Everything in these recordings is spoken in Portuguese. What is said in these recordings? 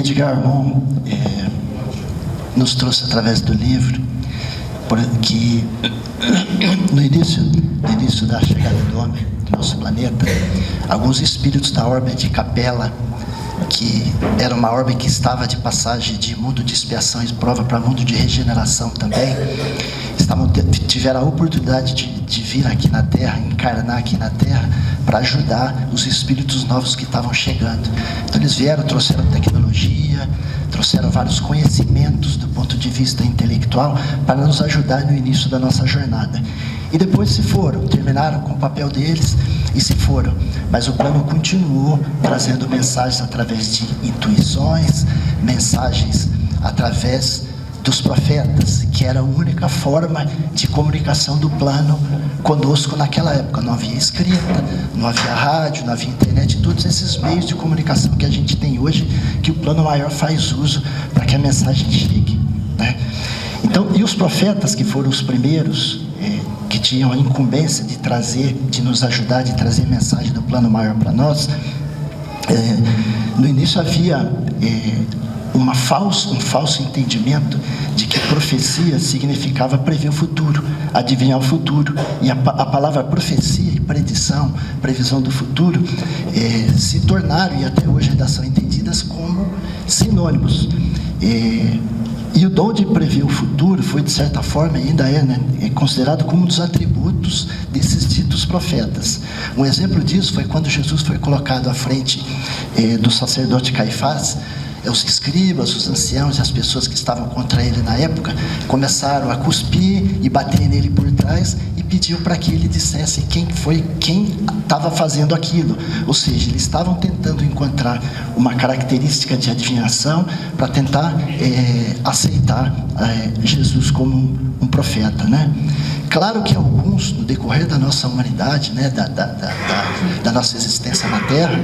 Edgar Morin nos trouxe através do livro que no início da chegada do homem do nosso planeta, alguns espíritos da orbe de Capela, que era uma orbe que estava de passagem de mundo de expiação e prova para mundo de regeneração também, tiveram a oportunidade de vir aqui na Terra, encarnar aqui na Terra, para ajudar os espíritos novos que estavam chegando. Então eles vieram, trouxeram tecnologia, trouxeram vários conhecimentos do ponto de vista intelectual para nos ajudar no início da nossa jornada. E depois se foram, terminaram com o papel deles e se foram. Mas o plano continuou trazendo mensagens através de intuições, mensagens através dos profetas, que era a única forma de comunicação do plano conosco naquela época. Não havia escrita, não havia rádio, não havia internet, todos esses meios de comunicação que a gente tem hoje, que o plano maior faz uso para que a mensagem chegue, né? Então, e os profetas, que foram os primeiros, que tinham a incumbência de trazer, de nos ajudar, de trazer mensagem do plano maior para nós, no início havia um falso entendimento de que profecia significava prever o futuro, adivinhar o futuro. E a palavra profecia e predição, previsão do futuro, se tornaram, e até hoje ainda são entendidas como sinônimos. E o dom de prever o futuro foi, de certa forma, ainda é considerado como um dos atributos desses ditos profetas. Um exemplo disso foi quando Jesus foi colocado à frente do sacerdote Caifás. Os escribas, os anciãos e as pessoas que estavam contra ele na época começaram a cuspir e bater nele por trás e pediu para que ele dissesse quem estava fazendo aquilo. Ou seja, eles estavam tentando encontrar uma característica de adivinhação para tentar aceitar Jesus como um profeta, né? Claro que alguns, no decorrer da nossa humanidade, né, da nossa existência na Terra,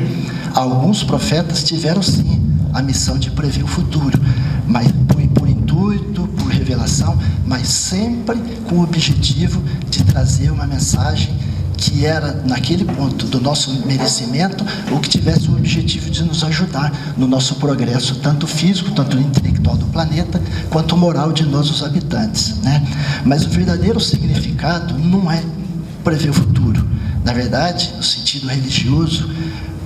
alguns profetas tiveram sim a missão de prever o futuro, mas por intuito, por revelação, mas sempre com o objetivo de trazer uma mensagem que era, naquele ponto do nosso merecimento, ou que tivesse o objetivo de nos ajudar no nosso progresso, tanto físico, tanto intelectual do planeta, quanto moral de nós, os habitantes, né? Mas o verdadeiro significado não é prever o futuro. Na verdade, no sentido religioso,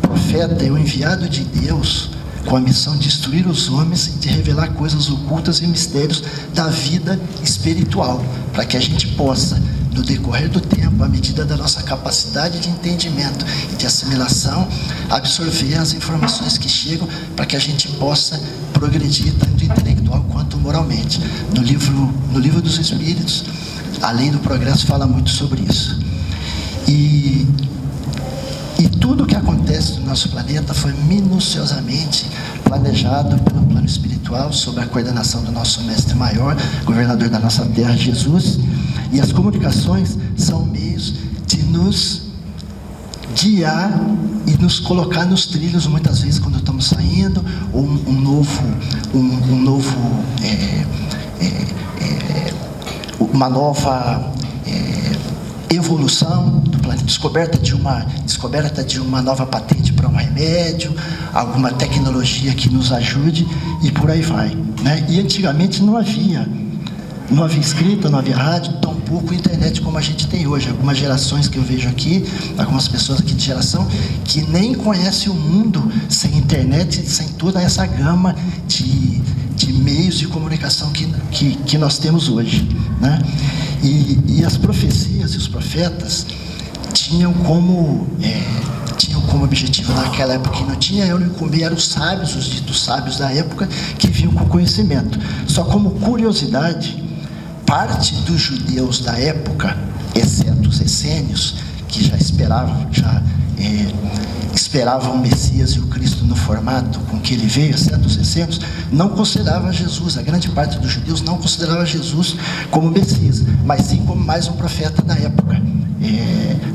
o profeta é o enviado de Deus com a missão de instruir os homens e de revelar coisas ocultas e mistérios da vida espiritual, para que a gente possa, no decorrer do tempo, à medida da nossa capacidade de entendimento e de assimilação, absorver as informações que chegam, para que a gente possa progredir tanto intelectual quanto moralmente. No livro dos Espíritos, a Lei do Progresso fala muito sobre isso. E tudo o que acontece no nosso planeta foi minuciosamente planejado pelo plano espiritual, sob a coordenação do nosso mestre maior, governador da nossa terra, Jesus. E as comunicações são meios de nos guiar e nos colocar nos trilhos, muitas vezes quando estamos saindo, ou uma nova evolução do planeta, descoberta de uma nova patente para um remédio, alguma tecnologia que nos ajude, e por aí vai, né? E antigamente não havia escrita, não havia rádio, tampouco internet como a gente tem hoje. Algumas gerações que eu vejo aqui, algumas pessoas aqui de geração, que nem conhecem o mundo sem internet, sem toda essa gama de meios de comunicação que nós temos hoje, né? E as profecias e os profetas tinham como objetivo naquela época, que não tinha eram os sábios, os ditos sábios da época, que vinham com conhecimento. Só como curiosidade, parte dos judeus da época, exceto os essênios, que já esperavam o Messias e o Cristo no formato com que ele veio, exceto os essênios, não considerava Jesus, a grande parte dos judeus não considerava Jesus como Messias, mas sim como mais um profeta da época,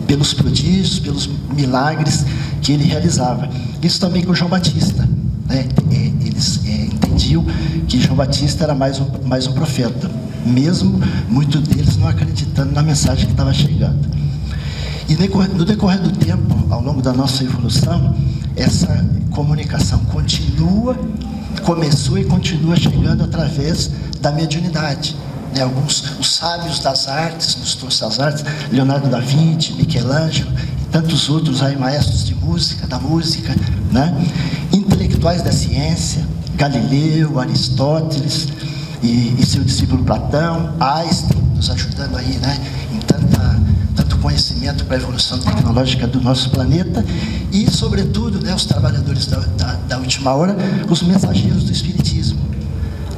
pelos prodígios, pelos milagres que ele realizava. Isso também com João Batista, né? Eles entendiam que João Batista era mais um profeta, mesmo muitos deles não acreditando na mensagem que estava chegando. E no decorrer do tempo, ao longo da nossa evolução, essa comunicação continua começou e continua chegando através da mediunidade. Os sábios das artes, nos trouxe as artes, Leonardo da Vinci, Michelangelo, e tantos outros aí, maestros de música, da música, intelectuais da ciência, Galileu, Aristóteles e seu discípulo Platão, Einstein, nos ajudando aí, em tanto conhecimento para a evolução tecnológica do nosso planeta, e, sobretudo, os trabalhadores da última hora, os mensageiros do Espiritismo,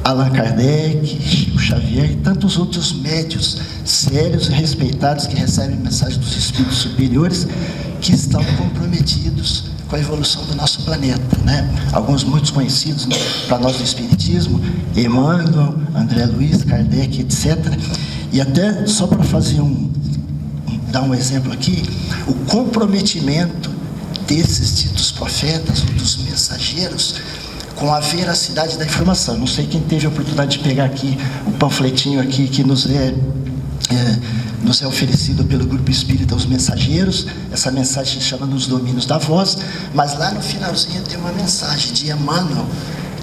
Allan Kardec, Chico Xavier e tantos outros médios sérios e respeitados que recebem mensagem dos espíritos superiores, que estão comprometidos com a evolução do nosso planeta, Alguns muito conhecidos para nós do Espiritismo, Emmanuel, André Luiz, Kardec, etc. E até só para dar um exemplo aqui, o comprometimento desses ditos profetas, dos mensageiros, com a veracidade da informação. Não sei quem teve a oportunidade de pegar aqui o panfletinho aqui que nos é oferecido pelo Grupo Espírita Os Mensageiros. Essa mensagem se chama Nos Domínios da Voz, mas lá no finalzinho tem uma mensagem de Emmanuel,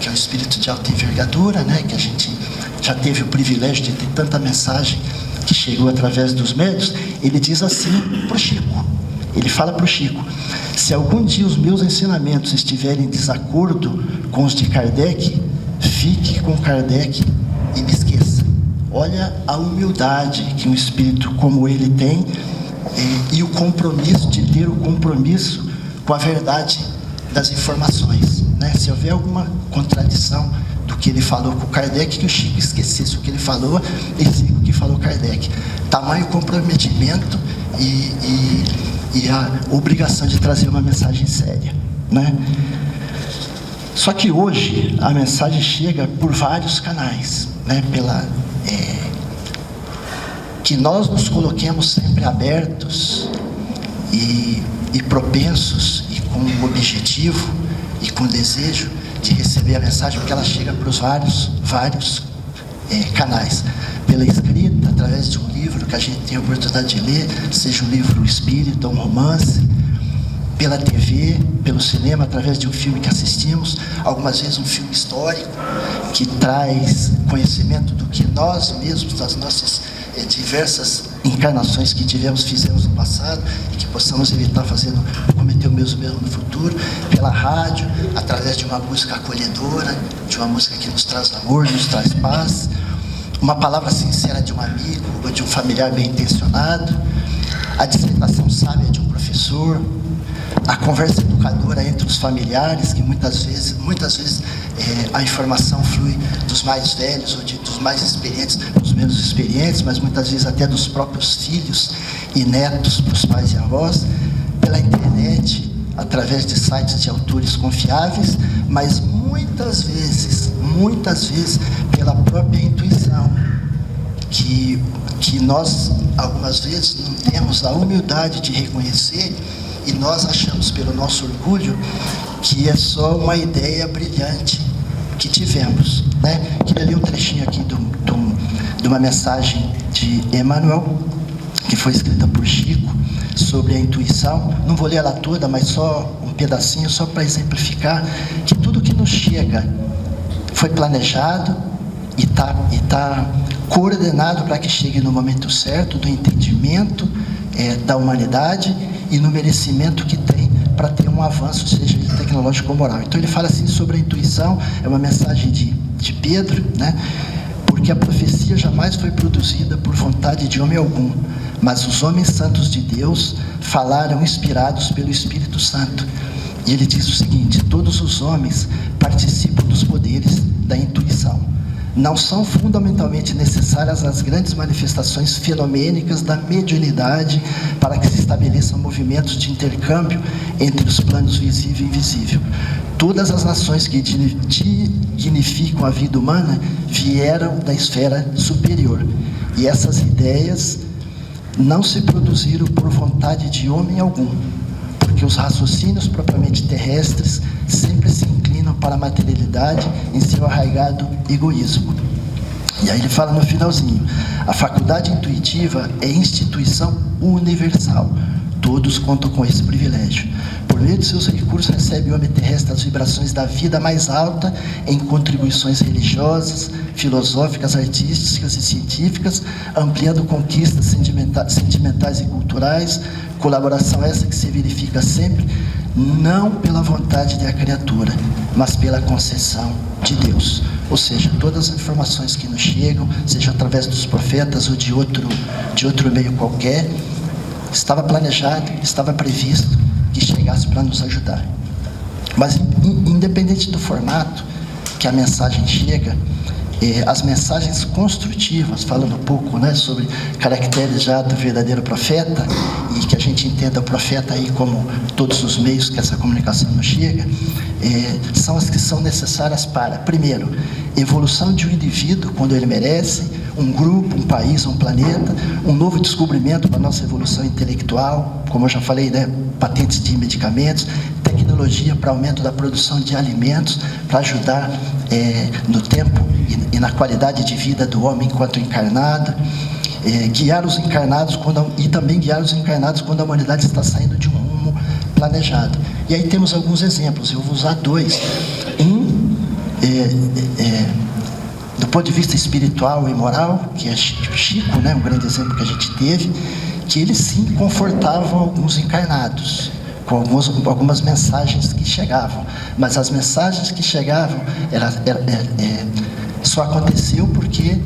que é um espírito de alta envergadura, que a gente já teve o privilégio de ter tanta mensagem que chegou através dos médios. Ele diz assim para o Chico, ele fala para o Chico: se algum dia os meus ensinamentos estiverem em desacordo com os de Kardec, fique com Kardec e me esqueça. Olha a humildade que um espírito como ele tem, e o compromisso de ter o compromisso com a verdade das informações. Se houver alguma contradição do que ele falou com Kardec, que o Chico esquecesse o que ele falou e siga o que falou Kardec. Tamanho comprometimento e a obrigação de trazer uma mensagem séria, Só que hoje a mensagem chega por vários canais, que nós nos coloquemos sempre abertos e propensos, e com o objetivo e com o desejo de receber a mensagem, porque ela chega para os vários canais, pela escrita, através de um livro que a gente tem a oportunidade de ler, seja um livro espírita, um romance, pela TV, pelo cinema, através de um filme que assistimos, algumas vezes um filme histórico, que traz conhecimento do que nós mesmos, das nossas diversas encarnações que fizemos no passado, e que possamos evitar cometer o mesmo erro no futuro, pela rádio, através de uma música acolhedora, de uma música que nos traz amor, nos traz paz, uma palavra sincera de um amigo ou de um familiar bem intencionado, a dissertação sábia de um professor, a conversa educadora entre os familiares, que muitas vezes a informação flui dos mais velhos ou dos mais experientes, dos menos experientes, mas muitas vezes até dos próprios filhos e netos para os pais e avós, pela internet, através de sites de autores confiáveis, mas muitas vezes, pela própria intuição, que nós, algumas vezes, não temos a humildade de reconhecer, e nós achamos, pelo nosso orgulho, que é só uma ideia brilhante que tivemos. Queria ler um trechinho aqui de uma mensagem de Emmanuel, que foi escrita por Chico, sobre a intuição. Não vou ler ela toda, mas só um pedacinho, só para exemplificar que tudo que nos chega foi planejado e está coordenado para que chegue no momento certo, do entendimento da humanidade e no merecimento que tem para ter um avanço, seja ele tecnológico ou moral. Então ele fala assim sobre a intuição, é uma mensagem de Pedro, porque a profecia jamais foi produzida por vontade de homem algum, mas os homens santos de Deus falaram inspirados pelo Espírito Santo. E ele diz o seguinte: todos os homens participam dos poderes da intuição. Não são fundamentalmente necessárias as grandes manifestações fenomênicas da mediunidade para que se estabeleçam movimentos de intercâmbio entre os planos visível e invisível. Todas as nações que dignificam a vida humana vieram da esfera superior. E essas ideias não se produziram por vontade de homem algum, porque os raciocínios propriamente terrestres sempre se inclinam para a materialidade em seu arraigado egoísmo. E aí ele fala no finalzinho: a faculdade intuitiva é instituição universal. Todos contam com esse privilégio. Por meio de seus recursos, recebe o homem terrestre as vibrações da vida mais alta em contribuições religiosas, filosóficas, artísticas e científicas, ampliando conquistas sentimentais e culturais, colaboração essa que se verifica sempre, não pela vontade da criatura, mas pela concessão de Deus. Ou seja, todas as informações que nos chegam, seja através dos profetas ou de outro meio qualquer, estava planejado, estava previsto que chegasse para nos ajudar. Mas independente do formato que a mensagem chega, as mensagens construtivas, falando um pouco, né, sobre caracteres já do verdadeiro profeta, e que a gente entenda o profeta aí como todos os meios que essa comunicação nos chega, são as que são necessárias para, primeiro, evolução de um indivíduo quando ele merece, um grupo, um país, um planeta, um novo descobrimento para a nossa evolução intelectual, como eu já falei, né, patentes de medicamentos, tecnologia para aumento da produção de alimentos, para ajudar no tempo e na qualidade de vida do homem enquanto encarnado, guiar os encarnados e também guiar os encarnados quando a humanidade está saindo de um rumo planejado. E aí temos alguns exemplos, eu vou usar dois. Do ponto de vista espiritual e moral, que é Chico, né, um grande exemplo que a gente teve, que eles sim confortavam alguns encarnados, com algumas mensagens que chegavam, mas as mensagens que chegavam só aconteceu porque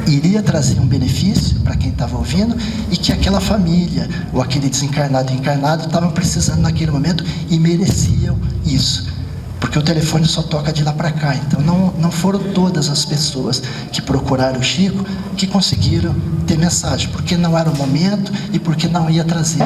iria trazer um benefício para quem estava ouvindo e que aquela família ou aquele desencarnado e encarnado estavam precisando naquele momento e mereciam isso, porque o telefone só toca de lá para cá. Então não foram todas as pessoas que procuraram o Chico que conseguiram ter mensagem, porque não era o momento e porque não ia trazer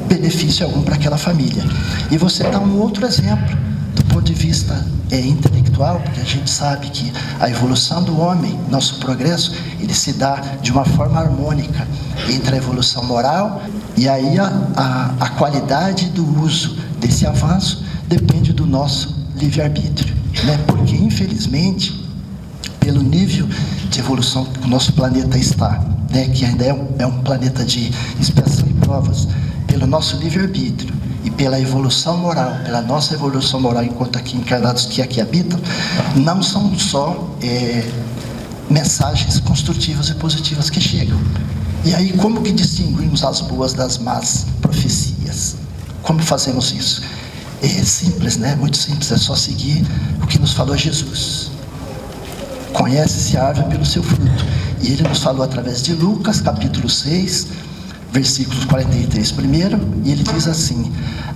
benefício algum para aquela família. E você dá um outro exemplo do ponto de vista intelectual, porque a gente sabe que a evolução do homem, nosso progresso, ele se dá de uma forma harmônica entre a evolução moral, e aí a qualidade do uso desse avanço depende do nosso livre-arbítrio, né? Porque infelizmente, pelo nível de evolução que o nosso planeta está, né, que ainda é um planeta de expiação e provas, pelo nosso livre-arbítrio e pela evolução moral, pela nossa evolução moral enquanto aqui encarnados que aqui habitam, não são só mensagens construtivas e positivas que chegam. E aí, como que distinguimos as boas das más profecias? Como fazemos isso? É simples, né? Muito simples, é só seguir o que nos falou Jesus. Conhece-se a árvore pelo seu fruto. E ele nos falou através de Lucas, capítulo 6, versículos 43 primeiro, e ele diz assim: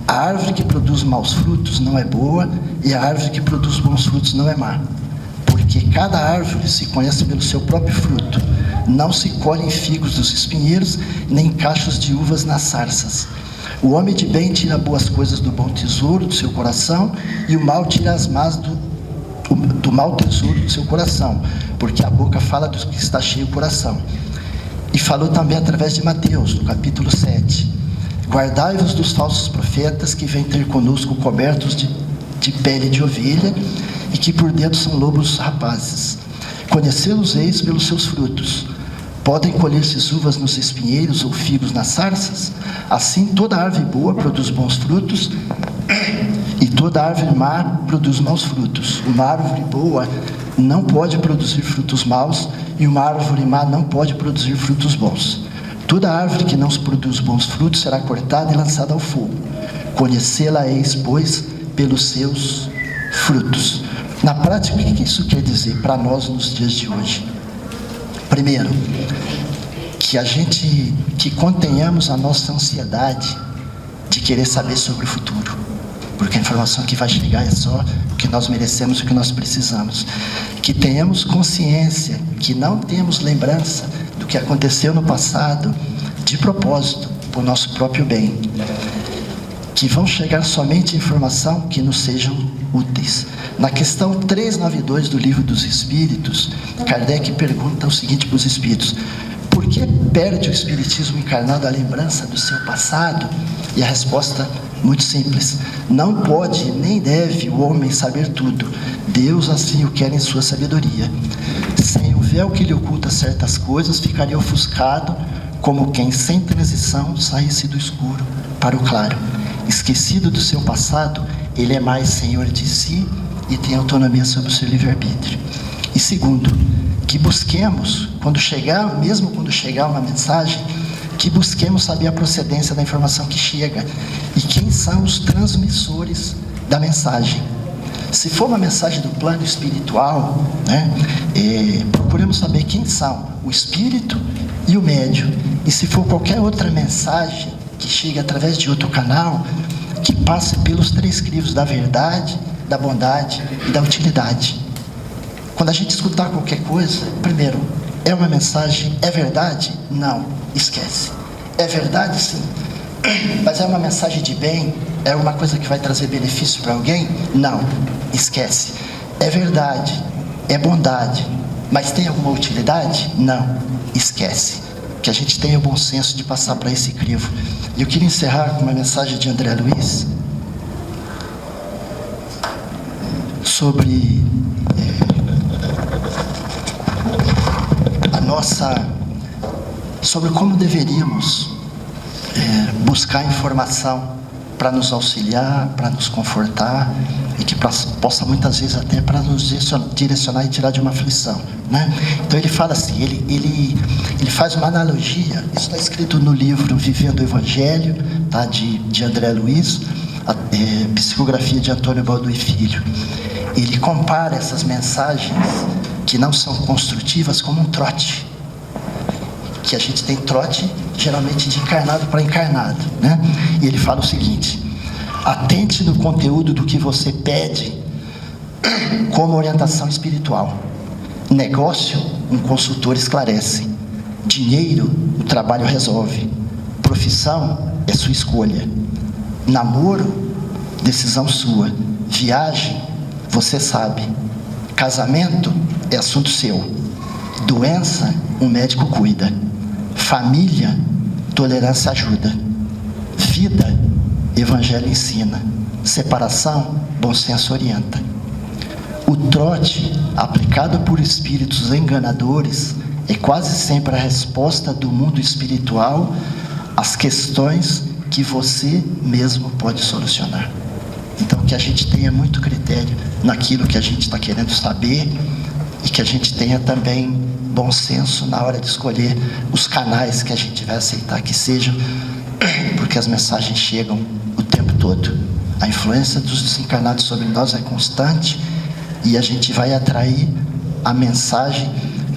a árvore que produz maus frutos não é boa, e a árvore que produz bons frutos não é má. Porque cada árvore se conhece pelo seu próprio fruto. Não se colhem figos dos espinheiros, nem cachos de uvas nas sarças. O homem de bem tira boas coisas do bom tesouro do seu coração, e o mal tira as más do mau tesouro do seu coração, porque a boca fala do que está cheio o coração. E falou também através de Mateus, no capítulo 7. Guardai-vos dos falsos profetas que vêm ter conosco cobertos de pele de ovelha e que por dentro são lobos rapazes. Conhecê-los-eis pelos seus frutos. Podem colher-se uvas nos espinheiros ou figos nas sarças? Assim toda árvore boa produz bons frutos e toda árvore má produz maus frutos. Uma árvore boa não pode produzir frutos maus e uma árvore má não pode produzir frutos bons. Toda árvore que não produz bons frutos será cortada e lançada ao fogo. Conhecê-la-eis, pois, pelos seus frutos. Na prática, o que isso quer dizer para nós nos dias de hoje? Primeiro, que contenhamos a nossa ansiedade de querer saber sobre o futuro, porque a informação que vai chegar é só o que nós merecemos, o que nós precisamos. Que tenhamos consciência, que não temos lembrança do que aconteceu no passado, de propósito, por nosso próprio bem. Que vão chegar somente informação que nos sejam úteis. Na questão 392 do Livro dos Espíritos, Kardec pergunta o seguinte para os espíritos: por que perde o espiritismo encarnado a lembrança do seu passado? E a resposta, muito simples: não pode nem deve o homem saber tudo. Deus assim o quer em sua sabedoria. Sem o véu que lhe oculta certas coisas, ficaria ofuscado como quem sem transição saísse do escuro para o claro. Esquecido do seu passado, ele é mais senhor de si e tem autonomia sobre o seu livre-arbítrio. E segundo, que busquemos, mesmo quando chegar uma mensagem, que busquemos saber a procedência da informação que chega e quem são os transmissores da mensagem. Se for uma mensagem do plano espiritual, procuremos saber quem são o espírito e o médium. E se for qualquer outra mensagem que chegue através de outro canal, que passe pelos 3 crivos da verdade, da bondade e da utilidade. Quando a gente escutar qualquer coisa, primeiro, é uma mensagem, é verdade? Não, esquece. É verdade, sim. Mas é uma mensagem de bem? É uma coisa que vai trazer benefício para alguém? Não, esquece. É verdade, é bondade, mas tem alguma utilidade? Não, esquece. Que a gente tenha o bom senso de passar para esse crivo. E eu queria encerrar com uma mensagem de André Luiz sobre sobre como deveríamos buscar informação para nos auxiliar, para nos confortar e que possa muitas vezes até para nos direcionar e tirar de uma aflição, né? Então ele fala assim, ele faz uma analogia, isso está escrito no livro Vivendo o Evangelho, tá? de André Luiz, psicografia de Antônio Balduí Filho. Ele compara essas mensagens que não são construtivas como um trote, que a gente tem trote geralmente de encarnado para encarnado, né? E ele fala o seguinte: atente no conteúdo do que você pede como orientação espiritual. Negócio, um consultor esclarece. Dinheiro, o trabalho resolve. Profissão, é sua escolha. Namoro, decisão sua. Viagem, você sabe. Casamento, é assunto seu. Doença, um médico cuida. Família, tolerância ajuda. Vida, evangelho ensina. Separação, bom senso orienta. O trote, aplicado por espíritos enganadores, é quase sempre a resposta do mundo espiritual às questões que você mesmo pode solucionar. Então, que a gente tenha muito critério naquilo que a gente está querendo saber e que a gente tenha também bom senso na hora de escolher os canais que a gente vai aceitar que sejam, porque as mensagens chegam o tempo todo. A influência dos desencarnados sobre nós é constante e a gente vai atrair a mensagem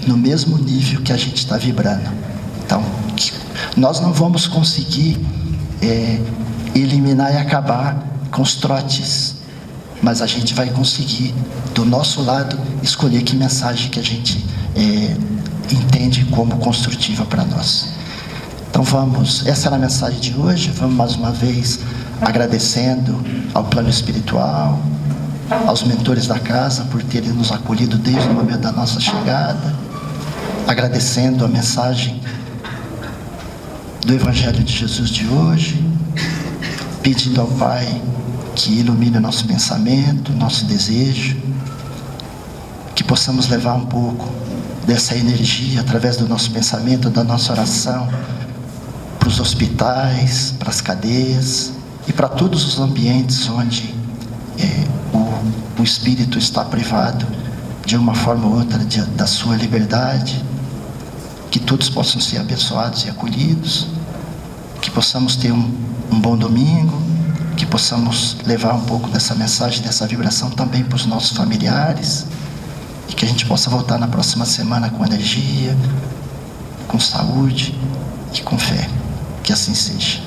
no mesmo nível que a gente está vibrando. Então, nós não vamos conseguir eliminar e acabar com os trotes, mas a gente vai conseguir, do nosso lado, escolher que mensagem que a gente entende como construtiva para nós. Então essa era a mensagem de hoje. Vamos mais uma vez agradecendo ao plano espiritual, aos mentores da casa por terem nos acolhido desde o momento da nossa chegada, agradecendo a mensagem do Evangelho de Jesus de hoje, pedindo ao Pai que ilumine o nosso pensamento, nosso desejo, que possamos levar um pouco dessa energia através do nosso pensamento, da nossa oração, para os hospitais, para as cadeias e para todos os ambientes onde o espírito está privado de uma forma ou outra da sua liberdade, que todos possam ser abençoados e acolhidos, que possamos ter um bom domingo, que possamos levar um pouco dessa mensagem, dessa vibração também para os nossos familiares, e que a gente possa voltar na próxima semana com energia, com saúde e com fé. Que assim seja.